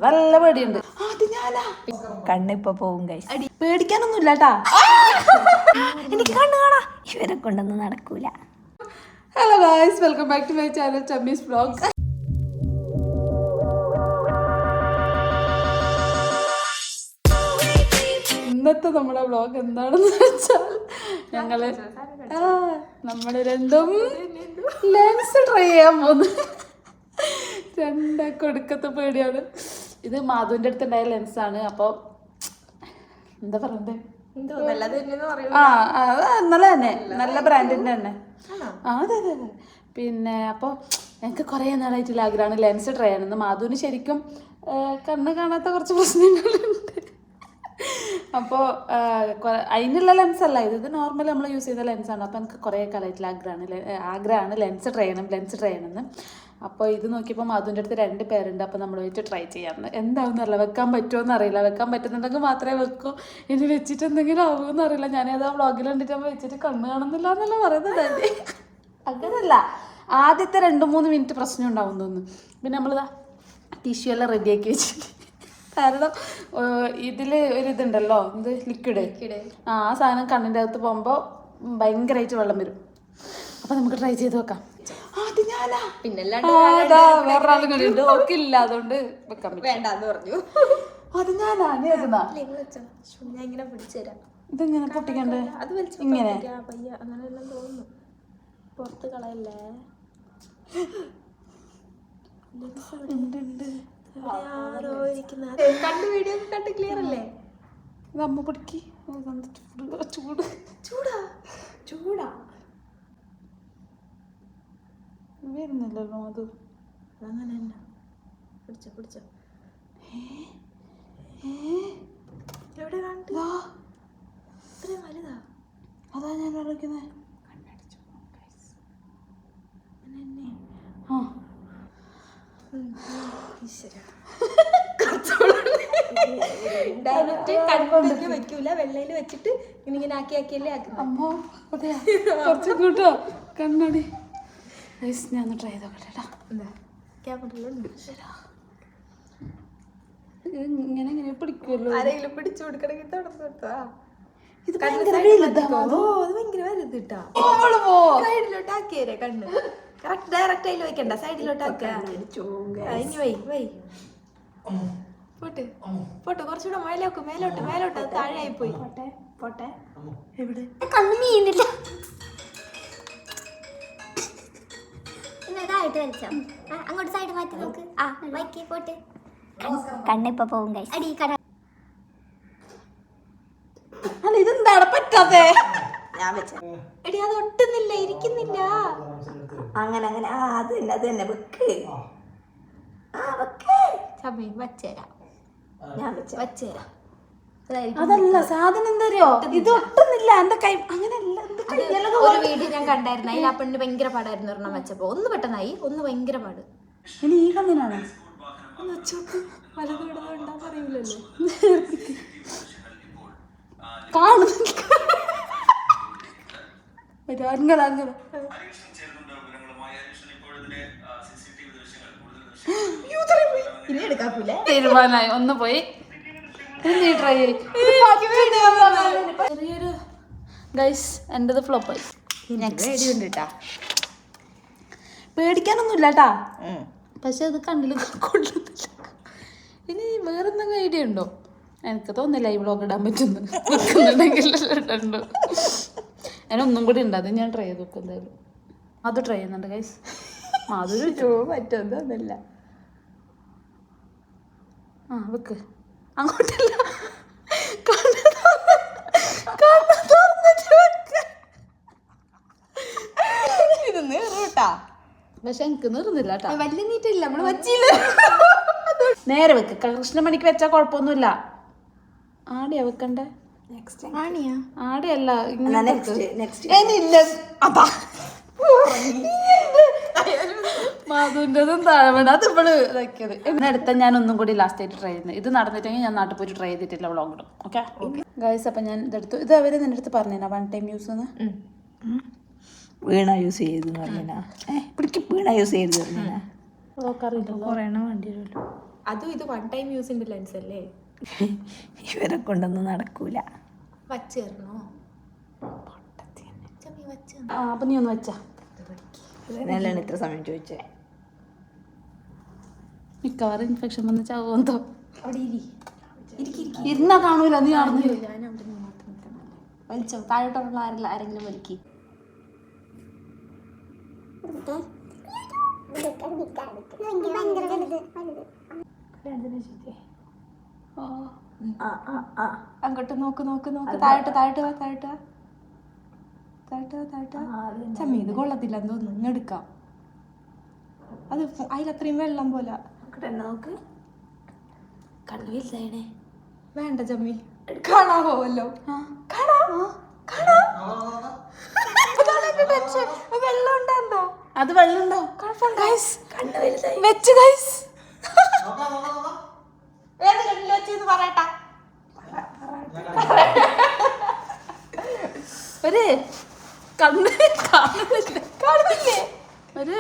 നല്ല പേടിയുണ്ട്. കണ്ണിപ്പൊ പോവും പേടിക്കാനൊന്നും ഇല്ലാട്ടാ. എനിക്ക് കണ്ണ് കാണാ. ഇവരെ കൊണ്ടൊന്നും നടക്കൂല. Hello guys, welcome back to my channel Chammi's vlogs. ഇന്നത്തെ നമ്മുടെ വ്ലോഗ് എന്താണെന്ന് വെച്ചാൽ നമ്മള് രണ്ടും ലെൻസ് ട്രൈ ചെയ്യാൻ പോകുന്നു. രണ്ടൊക്കെ ഒടുക്കത്തെ പേടിയാണ്. ഇത് മാധുവിൻ്റെ അടുത്ത് ഉണ്ടായ ലെൻസാണ്. അപ്പോൾ എന്താ പറയണ്ടേ, നല്ല തന്നെ, നല്ല ബ്രാൻഡിൻ്റെ തന്നെ. അതെ അതെ അതെ. പിന്നെ അപ്പോൾ എനിക്ക് കുറേ നാളായിട്ടുള്ള ആഗ്രഹമാണ് ലെൻസ് ട്രൈ ചെയ്യണമെന്ന്. മാധുവിന് ശരിക്കും കണ്ണ് കാണാത്ത കുറച്ച് പ്രശ്നങ്ങളുണ്ട്. അപ്പോൾ അതിനുള്ള ലെൻസല്ല ഇത് നോർമൽ നമ്മൾ യൂസ് ചെയ്ത ലെൻസാണ്. അപ്പോൾ എനിക്ക് കുറേ കാലമായിട്ടുള്ള ആഗ്രഹമാണ് ലെൻസ് ട്രൈ ചെയ്യണമെന്ന്. അപ്പോൾ ഇത് നോക്കിയപ്പോൾ മാധുവിൻ്റെ അടുത്ത് 2 പേരുണ്ട്. അപ്പോൾ നമ്മൾ വെച്ച് ട്രൈ ചെയ്യാമെന്ന്. എന്താവും അറിയില്ല, വെക്കാൻ പറ്റുമോ അറിയില്ല. വെക്കാൻ പറ്റുന്നുണ്ടെങ്കിൽ മാത്രമേ വെക്കൂ. ഇനി വെച്ചിട്ട് എന്തെങ്കിലും ആവുമെന്ന് അറിയില്ല. ഞാനത് ആ വ്ളോഗിൽ കണ്ടിട്ട് വെച്ചിട്ട് കണ്ണ് കാണുന്നില്ല എന്നല്ല പറയുന്നത്. അങ്ങനല്ല, ആദ്യത്തെ 2-3 മിനിറ്റ് പ്രശ്നം ഉണ്ടാവും തോന്നുന്നു. പിന്നെ നമ്മളിതാ ടിഷ്യൂ എല്ലാം റെഡിയാക്കി വെച്ചിട്ട്, കാരണം ഇതിൽ ഒരിതുണ്ടല്ലോ, ഇത് ലിക്വിഡ്, ആ സാധനം കണ്ണിൻ്റെ അകത്ത് പോകുമ്പോൾ ഭയങ്കരമായിട്ട് വെള്ളം വരും. അപ്പോൾ നമുക്ക് ട്രൈ ചെയ്ത് നോക്കാം. വേറൊരാളും കളിയുണ്ട്, ഓക്കില്ല, അതുകൊണ്ട് വെക്കാൻ വേണ്ടെന്ന് പറഞ്ഞു. അത് ഇതെങ്ങനെ പൊട്ടിക്കണ്ടേ? ഇങ്ങനെ തോന്നുന്നു. പുറത്ത് കളയല്ലേ. കണ്ടു വീഡിയോ കണ്ട് ക്ലിയർ അല്ലേ? അമ്മ പൊടിക്ക്. ചൂട് ചൂടാ ചൂടാ വരുന്നില്ലല്ലോ അത്. അതങ്ങനെ തന്നെ. പിടിച്ചോ പിടിച്ചോ. എവിടെ കണ്ടു? ഇത്രയും വലുതാ. അതാ ഞാൻ കളിക്കുന്നത്. വെക്കൂല, വെള്ളയിൽ വെച്ചിട്ട് ഇങ്ങനെ ആക്കി ആക്കിയല്ലേ അമ്മോ. അതെയാ, കുറച്ച് കൂട്ടോ കണ്ണടി. ഞാൻ ട്രൈ ചെയ്തോട്ടെ. ഇങ്ങനെ ഇങ്ങനെ പിടിക്കുമല്ലോ. ആരെങ്കിലും പിടിച്ചു കൊടുക്കണമെങ്കിൽ തുറന്നു കൊടുത്താ. ഇത് ഭയങ്കര വലുതാ. സൈഡിലോട്ട് ആക്കിയേ കണ്ണ്. കറക്റ്റ് ഡയറക്റ്റ് അതിൽ വെക്കണ്ട, സൈഡിലോട്ട് ആക്കുക. പോട്ടെ പോട്ടെ, കുറച്ചുകൂടെ മേലോട്ട് താഴെയായി പോയി. പോട്ടെ. എവിടെ കണ്ണ് നീന്നില്ല. അങ്ങോട്ട് സൈഡ് മാറ്റി നോക്ക്. പോട്ടെ. കണ്ണിപ്പൊ പോവും അടി. അല്ല, ഇതെന്താണ് പറ്റാതെ? ഞാൻ വെച്ച എടി, അത് ഒട്ടുന്നില്ല, ഇരിക്കുന്നില്ല. അങ്ങനെ അത് തന്നെ വെക്ക്. സമയം വച്ചേരാം. ഞാൻ വച്ചേരാം. അതല്ല സാധനം എന്തോ, ഇത് ഒട്ടുന്നില്ല. എന്റെ കൈ അങ്ങനെയല്ല. ഒരു വീഡിയോ ഞാൻ കണ്ടായിരുന്നു, അതിൽ ആ പെണ്ണ് ഭയങ്കര പാടായിരുന്നു ഒരെണ്ണം വെച്ചപ്പോ. ഒന്ന് പെട്ടെന്നായി, ഒന്ന് ഭയങ്കര പാട്. ഇനി ഈ കണ്ണിനാണ് അറിയില്ലല്ലോ. തീരുമാനമായി. ഒന്ന് പോയി ട്രൈ ചെറിയൊരു ഗൈസ്. എന്റേത് ഫ്ലോപ്പായി. പേടിക്കാനൊന്നും ഇല്ലാട്ടാ, പക്ഷെ അത് കണ്ണിൽ കൊള്ളുന്നില്ല. ഇനി വേറെന്തെങ്കിലും ഐഡിയ ഉണ്ടോ? എനിക്ക് തോന്നില്ല ഈ വ്ളോഗ് ഇടാൻ പറ്റുന്നു. വെക്കുന്നുണ്ടെങ്കിൽ ഇടണ്ടോ. അതിനൊന്നും കൂടി ഉണ്ട്, അത് ഞാൻ ട്രൈ ചെയ്ത് നോക്കും എന്തായാലും. അത് ട്രൈ ചെയ്യുന്നുണ്ട് ഗൈസ്. അതൊരു പറ്റൊന്നുമില്ല. വെക്ക്. അങ്ങോട്ടല്ല, ഇത് നീറൂട്ടാ. പക്ഷെ എനിക്ക് നീറുന്നില്ല കേട്ടാ. വലിയ നീറ്റില്ല, നമ്മള് വച്ചില്ല. നേരെ വെക്ക്. കൃഷ്ണമണിക്ക് വെച്ചാൽ കുഴപ്പമൊന്നുമില്ല. ആടിയാ വെക്കണ്ടേ? ആടിയല്ല, മാധുവിൻ്റെതും താഴെ വേണം. അത് ഇവള് ഇതാക്കിയത്. അടുത്ത ഞാൻ ഒന്നും കൂടി ലാസ്റ്റ് ആയിട്ട് ട്രൈ ചെയ്യുന്നത്. ഇത് നടന്നിട്ടെങ്കിൽ ഞാൻ നാട്ടിൽ പോയിട്ട് ട്രൈ ചെയ്തിട്ടില്ല വ്ളോഗ് ഇടും. Okay guys. അപ്പം ഞാൻ ഇതെടുത്തു. ഇത് അവര് നിന്റെ അടുത്ത് പറഞ്ഞാ 1 ടൈം യൂസ് എന്ന്. വീണ യൂസ് ചെയ്തെന്ന് പറഞ്ഞാ. വീണ യൂസ് ചെയ്ത് പറഞ്ഞാ അറിയില്ല. കുറേ എണ്ണം വേണ്ടി വരുമല്ലോ. അതും ഇത് 1 ടൈം യൂസിന്റെ ലെൻസ് അല്ലേ? ഇവരെ കൊണ്ടൊന്നും നടക്കൂല. വച്ച് തരണോ? അപ്പൊ നീ ഒന്ന് വെച്ചാ നല്ലാണ് ഇത്ര സമയം ചോദിച്ചേ. മിക്കവാറും ഇൻഫെക്ഷൻ വന്ന് ചാവുമെന്തോ. അവിടെ ഇരുന്നാ കാണൂല, നീ കാണുന്നു. ഞാൻ അവിടെ നിന്ന് മാത്രം നിൽക്കണല്ലേ. വലിച്ചോ, താഴോട്ടുള്ള ആരെങ്കിലും വലിക്ക്. അങ്ങോട്ട് നോക്ക് നോക്ക് നോക്ക്. താഴോട്ട് താഴോട്ട് വാ, താഴോട്ട് വാ, താഴോട്ട് വാ, താഴോട്ട് വാ. ചമ്മി ഇത് കൊള്ളത്തില്ല തോന്നുന്നു. ഇങ്ങ് എടുക്കാം. അത് അതിലത്രയും വെള്ളം പോലെ നോക്ക്. കണ്ണു വലുതായണേ. വേണ്ട ചമ്മി, കാണാൻ പോവല്ലോ. വെള്ളം ഉണ്ടായിരുന്നോ? അത് വെള്ളം ഉണ്ടോ? കണ്ണു വലുതായി. വെച്ച് ഗൈസ്. ഏത് കണ്ണിൽ വെച്ചെന്ന് പറയട്ടാ. ഒരു കണ്ണ് കാണുന്നില്ല, കാണുന്നില്ലേ? ഒരു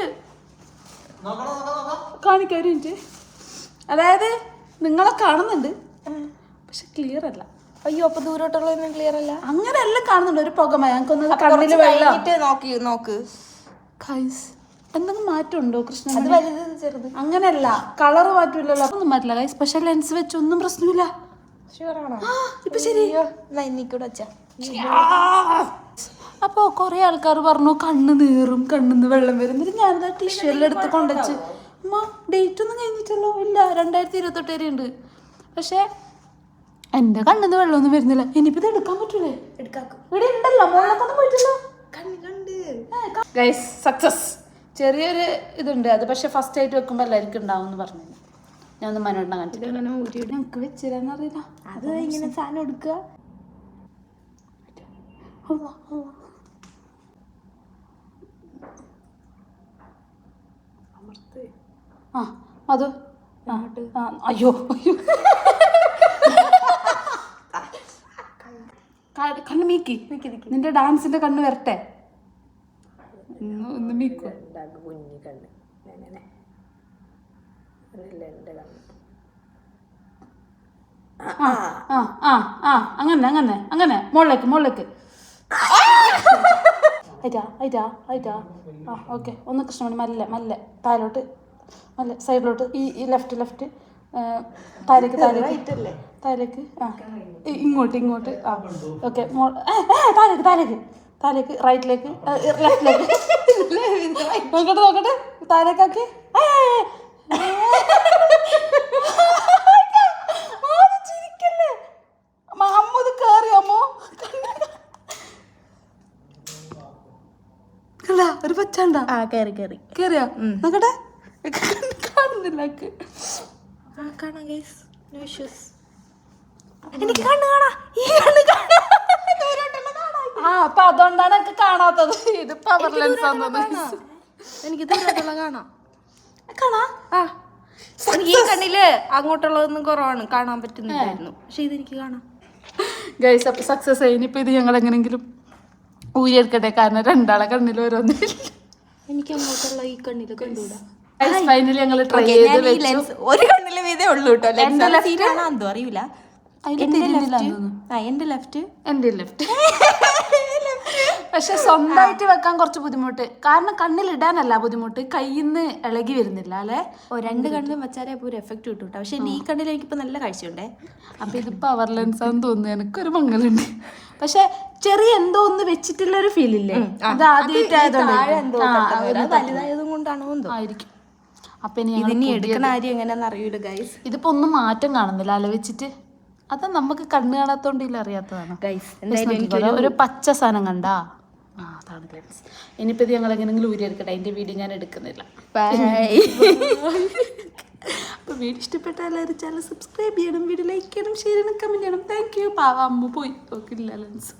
കാണിക്കാൻ ഒരു മിനിറ്റ്. അതായത് നിങ്ങളെ കാണുന്നുണ്ട്, പക്ഷെ ക്ലിയർ അല്ല. അയ്യോ, അപ്പൊ ദൂരോട്ടുള്ളതൊന്നും ക്ലിയർ അല്ല. അങ്ങനെ എല്ലാം കാണുന്നുണ്ട്. ഒരു പുകമ ഞങ്ങൾക്കൊന്ന് കണ്ണില് വെള്ളം. നോക്ക് ഗൈസ്, എന്തെങ്കിലും മാറ്റം ഉണ്ടോ കൃഷ്ണൻ? അത് വലുത് ചെറുത് അങ്ങനെയല്ല, കളറ് മാറ്റമില്ലല്ലോ. ഒന്നും മാറ്റില്ല ഗൈസ്. സ്പെഷ്യൽ ലെൻസ് വെച്ച് ഒന്നും പ്രശ്നമില്ല. ഷുവറാണോ? ഇപ്പൊ ശരി. ഇന്നിക്കൂടെ വെച്ചാ. അപ്പോൾ കുറേ ആൾക്കാർ പറഞ്ഞു കണ്ണ് നീറും, കണ്ണിന്ന് വെള്ളം വരും. എന്നിട്ട് ഞാനത് ടിഷ്യൂ എല്ലാം എടുത്ത് കൊണ്ടുവച്ച്. അമ്മ ഡേറ്റ് ഒന്നും കഴിഞ്ഞിട്ടല്ലോ. ഇല്ല, 2028 വരെ ഉണ്ട്. പക്ഷേ എൻ്റെ കണ്ണിന്ന് വെള്ളമൊന്നും വരുന്നില്ല. ഇനിയിപ്പോൾ ഇത് എടുക്കാൻ പറ്റൂലേ? ഇവിടെ ഉണ്ടല്ലോ, മുകളിലേക്കൊന്നും പോയിട്ടില്ല. Guys, success. ചെറിയൊരു ഇതുണ്ട് അത്, പക്ഷെ ഫസ്റ്റ് ആയിട്ട് വെക്കുമ്പോൾ എല്ലാവർക്കും ഉണ്ടാവും എന്ന് പറഞ്ഞു. ഞാൻ ഒന്ന് മനോടിനെ കാണിച്ചിട്ട് ഞങ്ങൾക്ക് വെച്ചിരാന്നറിയില്ല. അത് ഇങ്ങനെ സാധനം എടുക്കുക. ആ അത് അയ്യോ അയ്യോ, കണ്ണ് മീക്കി. നിന്റെ ഡാൻസിന്റെ കണ്ണ് വരട്ടെ. ഒന്ന് മീക്കോ. കുഞ്ഞു കണ്ണ് അങ്ങനെ അങ്ങനെ അങ്ങനെ മുകളിലേക്ക് മുകളിലേക്ക്. ആയിട്ടാ ആയിട്ടാ ആയിട്ടാ. ആ ഓക്കെ. ഒന്ന് കൃഷ്ണമണി മല്ല മല്ല താഴോട്ട്, മല്ല സൈഡിലോട്ട്. ഈ ലെഫ്റ്റ് താഴേക്ക് താഴേക്ക് താഴേക്ക്. ആ ഇങ്ങോട്ട് ഇങ്ങോട്ട്. ആ ഓക്കെ. താഴേക്ക് റൈറ്റിലേക്ക് ലെഫ്റ്റിലേക്ക്. നോക്കട്ടെ നോക്കട്ടെ. താഴേക്കാക്കി. ചിരിക്കല്ലേ അമ്മ, ഇത് കേറിയോ അമ്മോ? ഒരു പച്ചാണ്ടാ. കേറിയോ? നോക്കട്ടെ. കാണുന്നില്ല. എനിക്ക് കണ്ണ് കാണാ. ഈ കണ്ണ് കാണാ. ആ അപ്പൊ അതുകൊണ്ടാണ് എനിക്ക് കാണാത്തത്. ഇത് പവർ ലെൻസ് ആണെന്ന്. എനിക്ക് ദൂരോട്ടുള്ള കാണാം. കാണാ. ഈ കണ്ണില് അങ്ങോട്ടുള്ളതൊന്നും കുറവാണ്, കാണാൻ പറ്റുന്നില്ലായിരുന്നു. പക്ഷെ ഇതെനിക്ക് കാണാം. ഗൈസ്, അപ്പൊ സക്സസ് ആയി. ഇനിയിപ്പോ ഇത് ഞങ്ങൾ എങ്ങനെങ്കിലും ഊരിയെടുക്കട്ടെ, കാരണം രണ്ടാളെ കണ്ണിൽ ഓരോന്നില്ല. എനിക്ക് അങ്ങോട്ടുള്ള ഈ കണ്ണില് കണ്ടുകൂടാ. ഫൈനലി ഞങ്ങൾ ട്രൈ ചെയ്ത് വെച്ചു. ഒരു കണ്ണില് വീതേ ഉള്ളൂ കേട്ടോ. എന്തോ അറിയില്ല. എന്റെ ലെഫ്റ്റ് പക്ഷെ സ്വന്തമായിട്ട് വെക്കാൻ കുറച്ച് ബുദ്ധിമുട്ട്. കാരണം കണ്ണിലിടാനല്ല ബുദ്ധിമുട്ട്, കയ്യിൽ നിന്ന് ഇളകി വരുന്നില്ല അല്ലേ. രണ്ട് കണ്ണിലും വെച്ചാലേ ഇപ്പോൾ ഒരു എഫക്റ്റ് കിട്ടും കേട്ടോ. പക്ഷെ ഈ കണ്ണിൽ എനിക്കിപ്പോൾ നല്ല കാഴ്ചയുണ്ടേ. അപ്പൊ ഇത് പവർ ലെൻസ് ആണെന്ന് തോന്നുന്നു. എനിക്കൊരു മങ്ങലുണ്ട്. പക്ഷെ ചെറിയ എന്തോ ഒന്ന് വെച്ചിട്ടുള്ള ഒരു ഫീൽ ഇല്ലേ, അത് വലുതായതും കൊണ്ടാണോ എന്തോ ആയിരിക്കും. അപ്പൊ ഇനി എടുക്കണ കാര്യം എങ്ങനെയാണെന്ന് അറിയൂല ഗൈസ്. ഇതിപ്പോ ഒന്നും മാറ്റം കാണുന്നില്ല അല വെച്ചിട്ട്. അത് നമുക്ക് കണ്ണ് കാണാത്തോണ്ടില്ല, അറിയാത്തതാണ് ഗൈസ്. ഒരു പച്ച സാധനം കണ്ടാ അതാണ് ഗൈസ്. ഇനിയിപ്പോ ഇത് ഞങ്ങൾ എങ്ങനെയെങ്കിലും ഊരിയെടുക്കട്ടെ. അതിന്റെ വീഡിയോ ഞാൻ എടുക്കുന്നില്ല. അപ്പൊ വീഡിയോ ഇഷ്ടപ്പെട്ട എല്ലാവരും ചാനൽ സബ്സ്ക്രൈബ് ചെയ്യണം, വീഡിയോ ലൈക്ക് ചെയ്യണം, ഷെയർ ചെയ്യണം, കമന്റ് ചെയ്യണം. Thank you. പാവ അമ്മ പോയി നോക്കില്ല ലെൻസ്.